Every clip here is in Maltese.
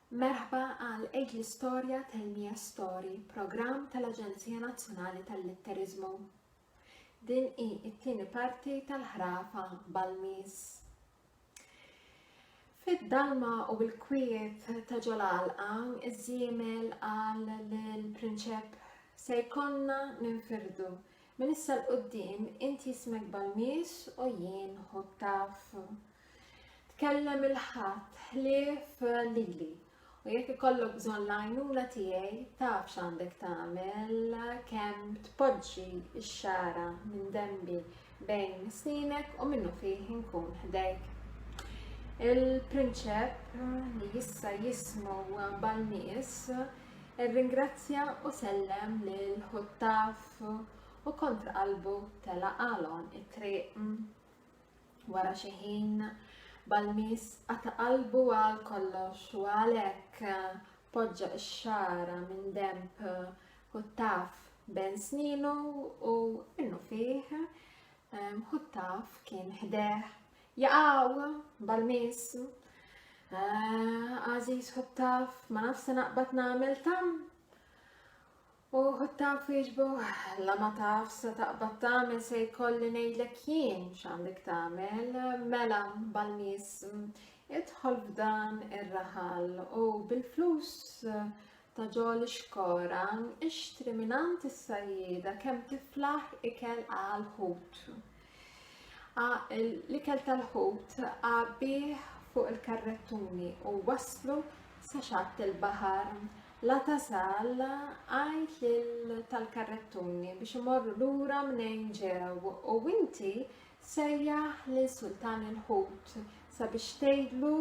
Merħba għal Eid l-Istorja tal-Mia Story, programm tal-Aġenzija Nazzjonali tal-Letterizmu. Din hi t-tieni parti tal-ħrafa Balmis. Fid-dalma u bil-kwiet ta' ġolalqa, iż-żiemel qal lill-prinċep se jkollna ninfirdu. Min issa l-qudiem inti ismek Balmis u jien Ħuttaf. Tkellem il-ħadd ħlief lili. U jekk ikollok bżonn l-għajnuna tiegħi taf x'għandek tagħmel kemm tpoġġi x-xara minn denbi bejn snienek u minnu fih inkun ħdejk. Il-prinċep li issa jismu Balmis irringrazzja u sellem lil Ħuttaf u kontra qalbu tela qalon it-triq. Wara xi ħin Balmis għata qalbu għal kollox u għalhekk poġġa x-xara minn demb Ħuttaf bejn snienu u minnu fih Ħuttaf kien ħdeħ. Jaqgħu Balmis, Għażiż Ħuttaf, ma nafx se naqbad nagħmel tam. U Ħuttaf jieġbu, la ma taf se taqbad tagħmel se jkolli ngħidlek jien x'għandek tagħmel. Mela Balmis, idħol f'dan ir-raħal u bil-flus ta' ġol xkora ixtri minant is-sajjieda kemm tiflaħ ikel għal ħut. L-ikel tal-ħut qabbih fuq il-karrettuni u waslu sa xatt il-baħar. La tasal għajt tal-karrettuni biex imorru lura minn ġew u inti sejjaħ lil Sultan il-Ħut sabiex tgħidlu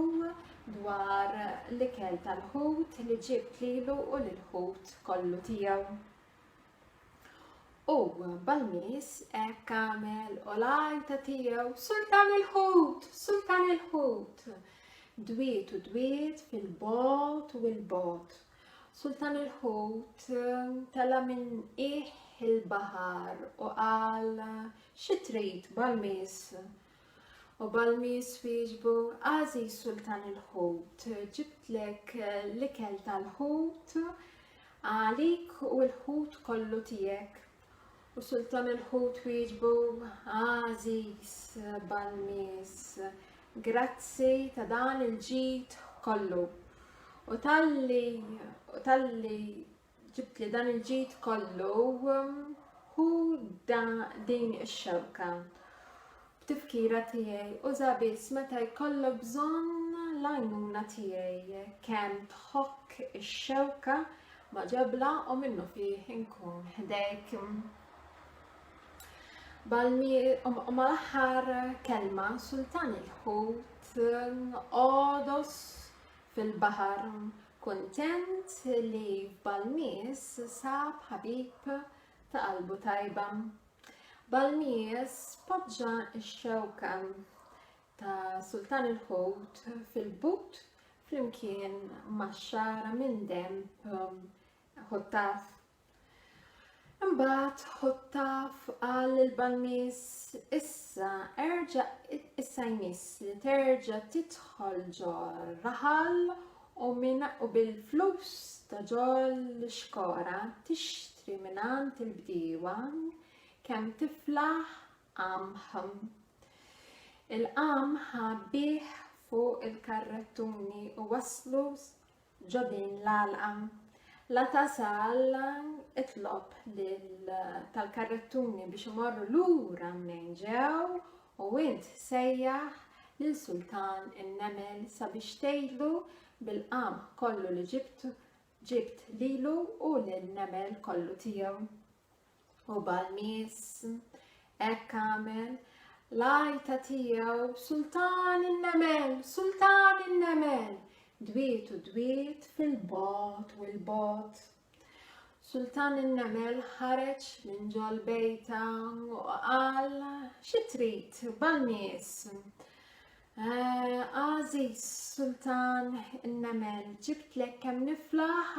dwar l-ikel tal-ħut li ġibt lilu u lill-ħut kollu tiegħu. U Balmis hekk għamel u l-għajta tiegħu Sultan il-Ħut, Sultan il-Ħut. Dwiet u dwiet fil-bot u l-bot. Sultan il-Ħut tela minn il-baħar u qal xi trid Balmis. U Balmis wieġbu, Għażiż Sultan il-Ħut, ġibtlek l-ikel tal-ħut għalik u l-ħut kollu tiegħek. U Sultan il-Ħut wieġbu, Għażiż Balmis, grazzi ta' dan il-ġid kollu. U talli ġibt li dan il-ġid kollu hu din ix-xewka. B'tifkira tiegħi uża biss meta jkollok bżonn l-għajnuna tiegħi kemm tħokk ix-xewka ma' ġebla u minnu fih inkun ħdejk. U mal-aħħar kelma Sultan il-Ħut għodos fil-baħar kuntent li Balmis sab ħabib ta' qalbu tajba. Balmis poġġa x-xewka ta' Sultan il-Ħut fil-but flimkien max-xara minn demb Ħuttaf. Imbagħad Ħuttaf qal lil Balmis issa jmiss li terġa' tidħol ġol raħal u bil-flus ta' ġol xkora tixtri minant il-bdiewa kemm tiflaħ qamħ. Il-qamħ bih fuq il-karrettuni u waslu ġodin l-għalqa. La tasal itlob tal-karrettuni biex imorru lura minn ġew u int sejjaħ lil Sultan in-Nemel sabiex tgħidlu bil-qamħ kollu li ġibt lilu u lin-Nemel kollu tiegħu. U Balmis hekk għamel l-għajta tiegħu Sultan in-Nemel, Sultan in-Nemel. Dwiet u dwiet fil-bot u l-bot. Sultan in-Nemel ħareġ minn ġol bejta u qal xi trid Balmis. Għażiż Sultan in-Nemel ġibtlek kemm niflaħ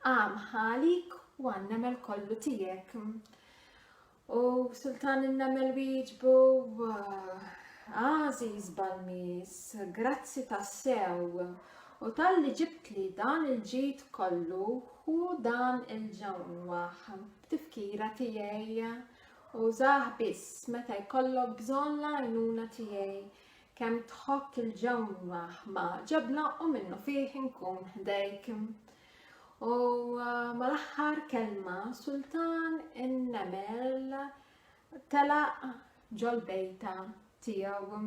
qamħ għalik u għan-nemel kollu tiegħek. U Sultan in-Nemel wieġbu, Għażiż Balmis, grazzi tassew. u tal-li ġibtli dan il-ġid kollu u dan il-ġewwaħ b'tifkira tiegħi u żgħar biss meta jkollok bżonn l-għajnuna tiegħi kemm tħokk il-ġewwaħ ma' ġebla u minnu fih inkun ħdejk. U mal-aħħar kelma Sultan in-Nemel telaq ġol-bejta tiegħu.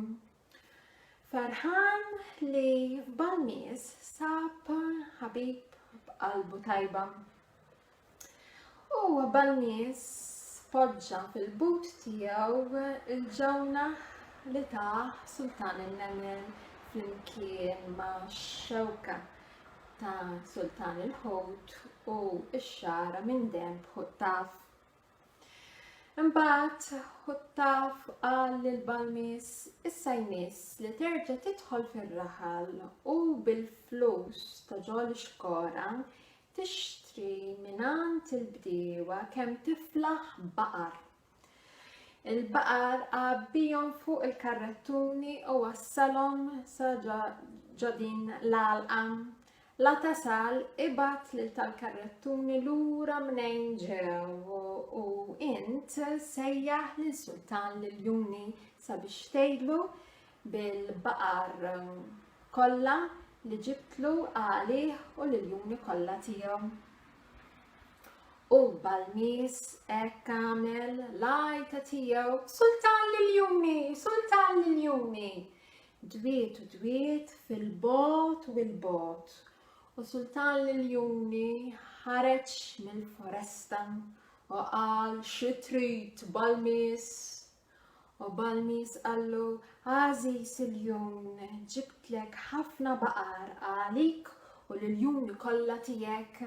Farħan li f'Balmis sab ħabib b'qalbu tajba. U Balmis poġġa fil-but tiegħu il-ġewna li taħ Sultan in-Nemel flimkien ma' xewka ta' Sultan il-Ħut u x-xara minn demb Ħuttaf. Imbagħad Ħuttaf qal lil Balmis issa jmiss li terġa' tidħol fir-raħal u bil-flus ta' ġol xkora tixtri mingħand il-bdiewa kemm tiflaħ baqar. Il-baqar qabbihom fuq il-karrettuni u wassalhom sa ġodin l-għalqa. La tasal ibgħat lil tal-karrettuni lura minn ġew u int sejjaħ lil Sultan Liljuni sabiex tgħidlu bil-baqar kollha li ġibtlu għalih u Liljuni kollha tiegħu. U Balmis hekk għamel l-għajta tiegħu Sultan Liljuni, Sultan Liljuni. Dwiet u dwiet fil-bogħod u l-bogħod. U Sultan Liljuni ħareġ mill-foresta u qal xi trid Balmis. U Balmis qallu Għażiż Liljun ġibtlek ħafna baqar għalik u Liljuni kollha tiegħek.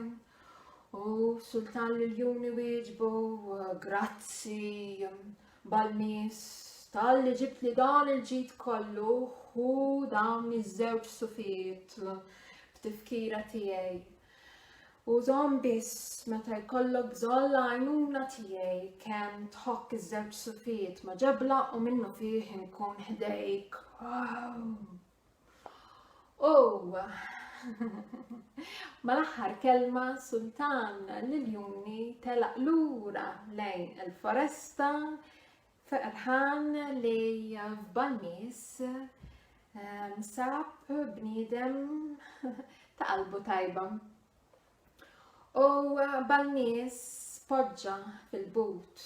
U Sultan Liljuni wieġbu grazzi Balmis tal-li ġibtli dan il-ġid kollu u dawn iż-żewġ sufiet tifkira tiegħi. U żomm biss meta jkollok bżonn l-għajnuna tiegħi kemm tħokk iż-żewġ sufiet ma' ġebla u minnu fih inkun ħdejk. Mal-aħħar kelma Sultan Liljuni telaq lura lejn il-foresta ferħan li f'Balmis nsab bniedem ta' qalbu tajba. U Balmis poġġa fil-but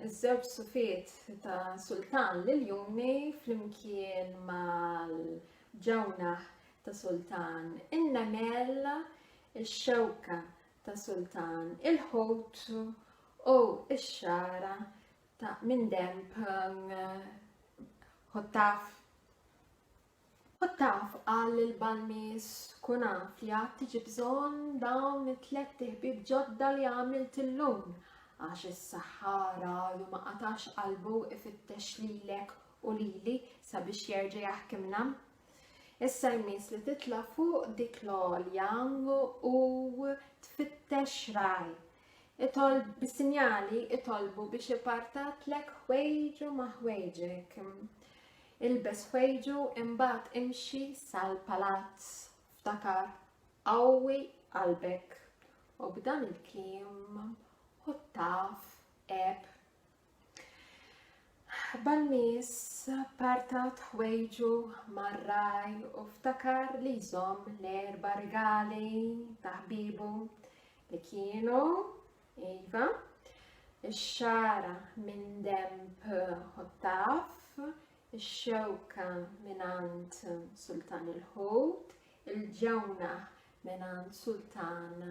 iż-żewġ sufiet ta' Sultan Liljuni flimkien mal-ġewnaħ ta' Sultan in-Nemel, ix-xewka ta' Sultan il-Ħut u x-xara ta' minn demb Ħuttaf. Ħuttaf qal lil Balmis kun naf li għad tiġi bżonn dawn it-tliet ħbieb ġodda li għamilt illum għax is-Saħħara ju ma qatax qalbu ifittex lilek u lili sabiex jerġa' jaħkimna. Issa jmiss li titla' fuq dik l-għolja u tfittex raj. Bis-sinjali itolbu biex ipartatlek ħwejġu ma' ħwejġek. Ilbes ħwejġu imbagħad imxi sal-palazz ftakar qawwi qalbek. U b'dan il-kliem Ħuttaf eb. Balmis partat ħwejġu mar-raj u ftakar li jżomm l-erba' rigali ta' ħbiebu li kienu iva ix-xara minn demb Ħuttaf, ix-xewka mingħand Sultan il-Ħut, il-ġewnaħ mingħand Sultan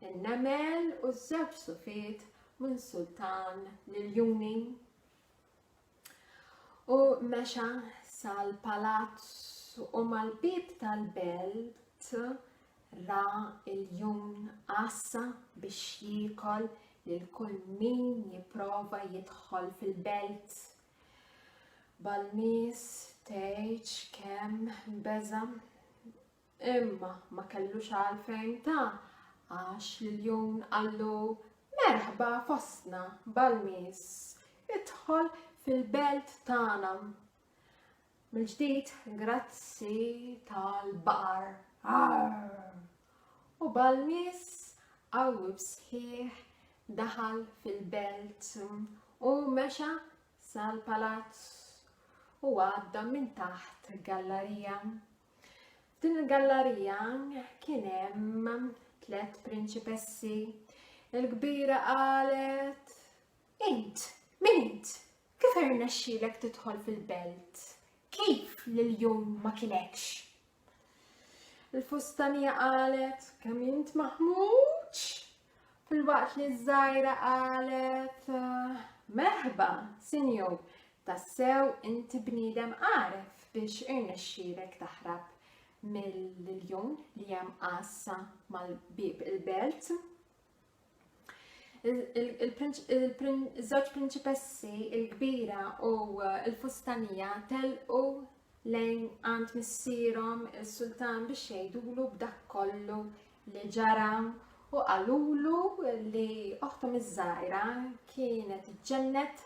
in-Nemel u ż-żewġ sufiet minn Sultan Liljuni. U mexa sal-palazz u mal-bib tal-belt ra il-jun qassa biex jiekol lil kull min jipprova jidħol fil-belt. Balmis tgħid kemm beża imma ma kellux għalfejn ta' għax Liljun qallu merħba fostna Balmis idħol fil-belt tagħna. Mill-ġdid grazzi tal-baqar U Balmis qawwi bsħieħ daħal fil-belt u mexa sal-palazz u għadda minn taħt gallerija. F'din il-gallerija kien hemm 3 prinċipessi. Il-kbira qalet: Int, min int? Kif irnexxielek tidħol fil-belt? Kif lil-jum ma kilekx? Il-fustanija qalet: kemm int maħmuġ? Fil-waqt li żgħira qalet: merħba, sinjur, tassew inti bniedem għaref biex irnexxielek taħrab mill-jum li hemm qassa mal-bib il-belt. Iż-żewġ prinċipessi, il-kbira u l-fustanija telqu lejn għand missierhom is-sultan biex jgħidulu b'dak kollu li ġara u qalulu li oħthom iż-żgħira kienet iġġennet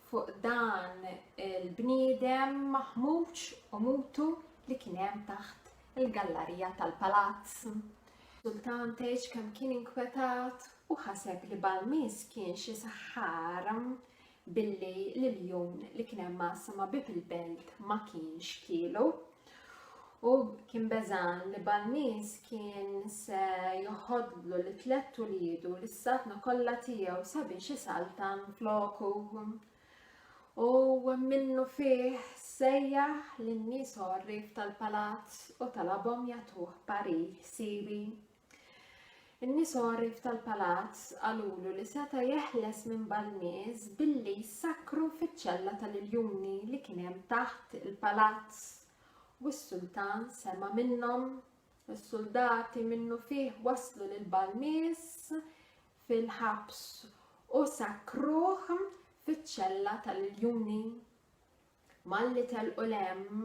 fuq dan il-bniedem maħmuġ u mutu li kien hemm taħt il-gallerija tal-palazz. Sultan tgħid kemm kien inkwetat u ħaseb li Balmis kien xi saħħar billi l-jum li kien hemm ma bib il-belt ma kienx kielu u kien beżan li Balmis kien se joħodlu li 3 uliedu l-satna kollha tiegħu sabiex isaltan floku. U minnu fih sejjaħ lin-nies għorrief tal-palazz u talabhom jagħtuh parir siwi. In-nies għorrief tal-palazz qalulu li seta' jeħles minn Balmis billi jsakru fiċ-ċella tal-iljuni li kien hemm taħt il-palazz. U s-sultan sema minnhom. Is-soldati minnu fih waslu lil Balmis fil-ħabs u sakruh fiċ-ċella tal-iljuni. Malli telqu l-hemm,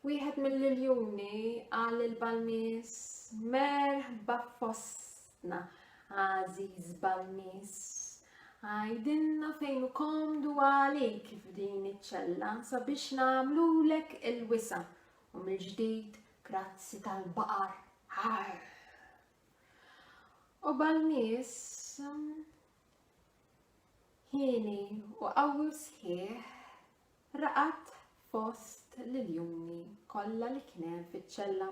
wieħed mill-iljuni qal lil Balmis: merħba fostna, Għażiż Balmis. Għajdilna fejn komdu għalik f'din iċ-ċella sabiex nagħmlulek il-wisa u mill-ġdid grazzi tal-baqar. U Balmis ħieni u qawwi sħiħ raqat fost l-iljuni kollha li kien hemm fiċ-ċella.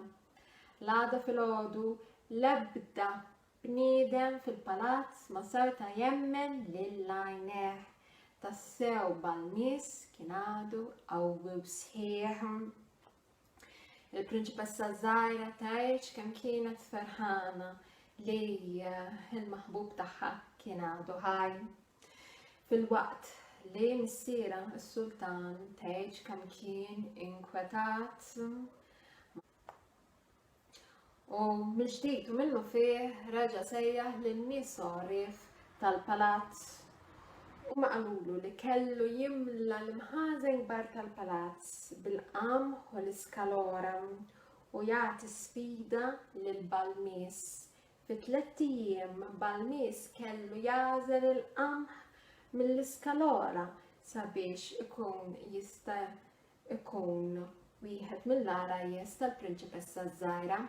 L-għada filgħodu l-ebda bniedem fil-palazz ma seta' jemmen lil għajnejh. Tassew Balmis kien għadu qawwi sħiħ. Il-prinċipessa żgħira tgħid kemm kienet ferħana li l-maħbub tagħha kien għadu ħaj. Fil-waqt li missiera s-sultan tgħid kemm kien inkwetat u mill-ġdid u minnu fih reġa' sejjaħ lin-nies għorrief tal-palazz u ma qalulu li kellu jimla l-imħażen kbar tal-palazz bil-qamħ u l-iskalora u jagħti sfida lil Balmis. Fi 3 ijiem Balmis kellu jagħżel il-qamħ mill-iskalora sabiex ikun jista' ikun wieħed mill-għarajjes tal-prinċipessa żgħira.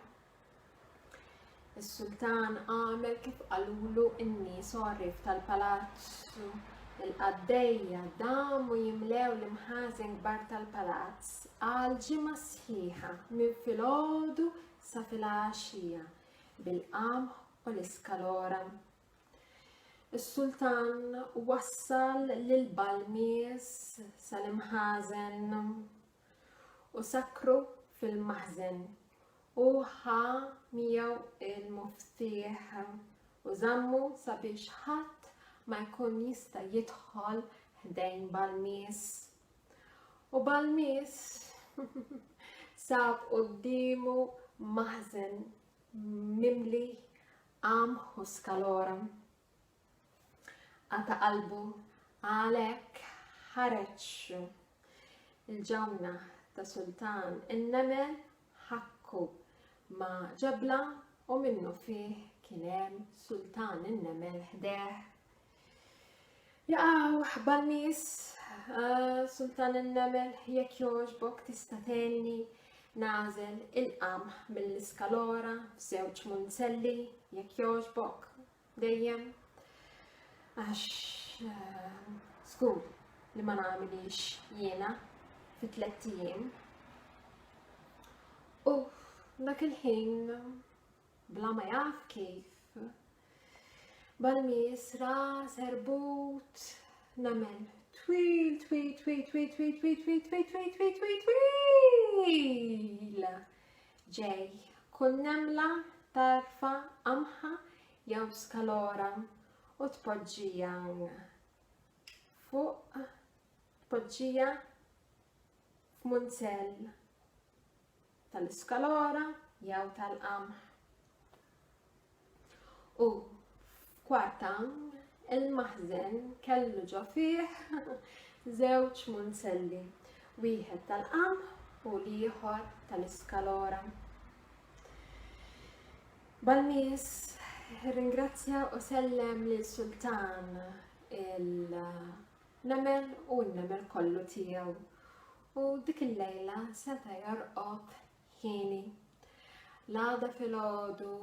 Is-sultan għamel kif qalulu n-nies għorrief tal-palazz. Il-qaddejja damu jimlew l-imħażen kbar tal-palazz għal ġimgħa sħiħa minn filgħodu sa filgħaxija bil-qamħ u l-iskalora. Is-sultan wassal lil Balmis sal-imħażen u sakru fil-maħżen u ħa miegħu il-muftieħ u żammu sabiex ħadd ma jkun jista' jidħol ħdejn Balmis. U Balmis sab qudiemu maħżen mimli qamħ u skalora. Għata qalbu għalhekk ħareġ il-ġawna ta' sultan in-nemel ħakku ma' ġebla u minnu fih kien hemm sultan in-nemel ħdeh. Jaqgħu Balmis, sultan in-nemel jekk jogħġbok tista' tgħinni nażel il-qamħ mill-iskalora f'żewġ munzelli jekk jogħġbok dejjem għax żgur li ma nagħmilix jiena fi 3 ijiem. U dak il-ħin bla ma jaf kif balmis ras erbut namel twil twil twil twil twil twil twil twil twil twil twil twil ġej kull nemla tarfa qamħa jew skalora u tpoġġija fuq tpoġġija f'munzell tal-iskalora jew tal-qamħ. U f'kwarta il-maħżen kellu ġo fih żewġ munzelli, wieħed tal-qamħ u l-ieħor tal-iskalora. Balmis ringrazzja u sellem lill-sultan il-nemel u n-nemel kollu tiegħu. U dik il-lejla seta' jorqod ħieni. L-għada filgħodu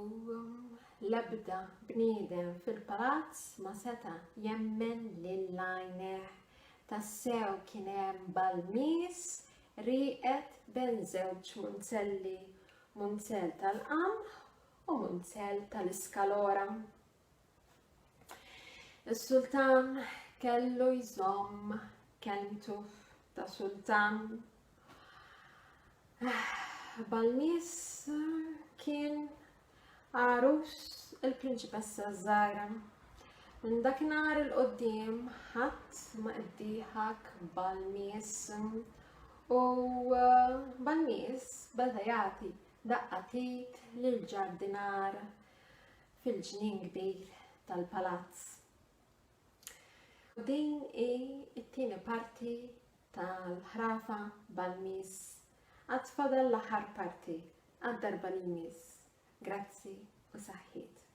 l-ebda bniedem fil-palazz ma seta' jemmen lil-għajnejh. Tassew kien hemm balmis rieqed bejn żewġ munzelli, munzell tal-qamħ u munzell tal-iskalora. Is-sultan kellu jżomm kelmtu ta' sultan. Balmis kien għarus il-prinċipessa żgħira. Minn dakinhar il-qoddim ħadd ma qdieħak Balmis u Balmis beda jagħti daqqatit lill-ġardinar fil-ġnien kbir tal-palazz. Din hi t-tieni parti tal-ħrafa Balmis. Għad fadal l-aħħar parti għad-darba li jmiss. Grazzi u saħħiet.